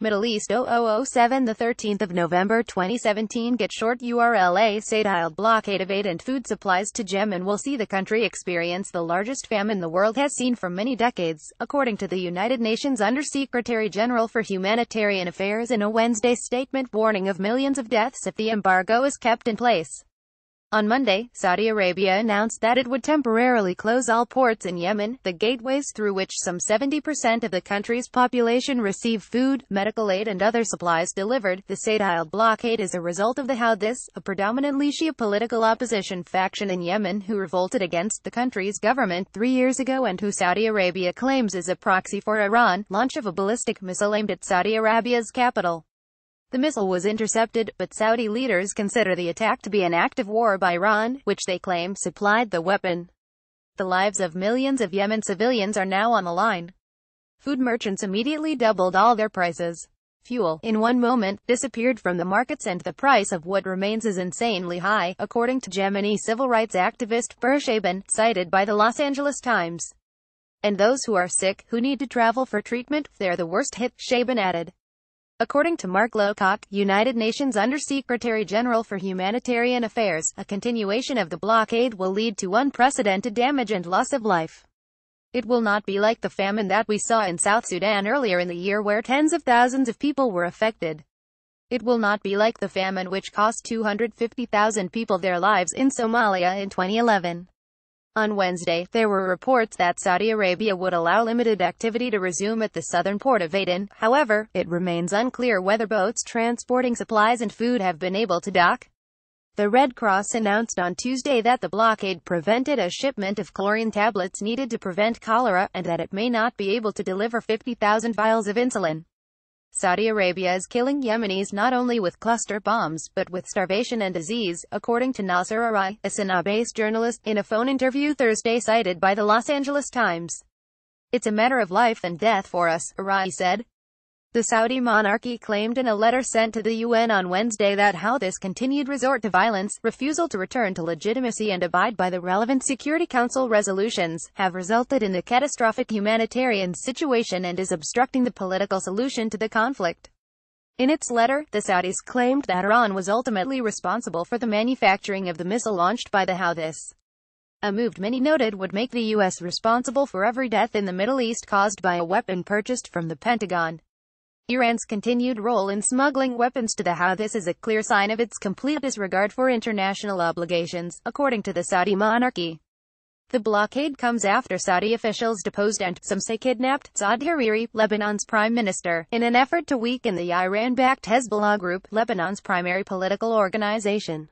Middle East 0007 the 13th of November 2017 Get short URLA Saudiled blockade of aid and food supplies to Yemen will see the country experience the largest famine the world has seen for many decades, according to the United Nations Undersecretary-General for Humanitarian Affairs in a Wednesday statement warning of millions of deaths if the embargo is kept in place. On Monday, Saudi Arabia announced that it would temporarily close all ports in Yemen, the gateways through which some 70% of the country's population receive food, medical aid and other supplies delivered. The Saudiled blockade is a result of the Houthis, a predominantly Shia political opposition faction in Yemen who revolted against the country's government 3 years ago and who Saudi Arabia claims is a proxy for Iran, launch of a ballistic missile aimed at Saudi Arabia's capital. The missile was intercepted, but Saudi leaders consider the attack to be an act of war by Iran, which they claim supplied the weapon. The lives of millions of Yemen civilians are now on the line. Food merchants immediately doubled all their prices. Fuel, in one moment, disappeared from the markets and the price of what remains is insanely high, according to Yemeni civil rights activist Shaban, cited by the Los Angeles Times. And those who are sick, who need to travel for treatment, they're the worst hit, Shaban added. According to Mark Lowcock, United Nations Undersecretary-General for Humanitarian Affairs, a continuation of the blockade will lead to unprecedented damage and loss of life. It will not be like the famine that we saw in South Sudan earlier in the year where tens of thousands of people were affected. It will not be like the famine which cost 250,000 people their lives in Somalia in 2011. On Wednesday, there were reports that Saudi Arabia would allow limited activity to resume at the southern port of Aden. However, it remains unclear whether boats transporting supplies and food have been able to dock. The Red Cross announced on Tuesday that the blockade prevented a shipment of chlorine tablets needed to prevent cholera, and that it may not be able to deliver 50,000 vials of insulin. Saudi Arabia is killing Yemenis not only with cluster bombs, but with starvation and disease, according to Nasser Arai, a Sanaa-based journalist, in a phone interview Thursday cited by the Los Angeles Times. It's a matter of life and death for us, Arai said. The Saudi monarchy claimed in a letter sent to the UN on Wednesday that Houthis' continued resort to violence, refusal to return to legitimacy and abide by the relevant Security Council resolutions, have resulted in the catastrophic humanitarian situation and is obstructing the political solution to the conflict. In its letter, the Saudis claimed that Iran was ultimately responsible for the manufacturing of the missile launched by the Houthis. A move many noted would make the U.S. responsible for every death in the Middle East caused by a weapon purchased from the Pentagon. Iran's continued role in smuggling weapons to the Houthis is a clear sign of its complete disregard for international obligations, according to the Saudi monarchy. The blockade comes after Saudi officials deposed and, some say kidnapped, Saad Hariri, Lebanon's prime minister, in an effort to weaken the Iran-backed Hezbollah group, Lebanon's primary political organization.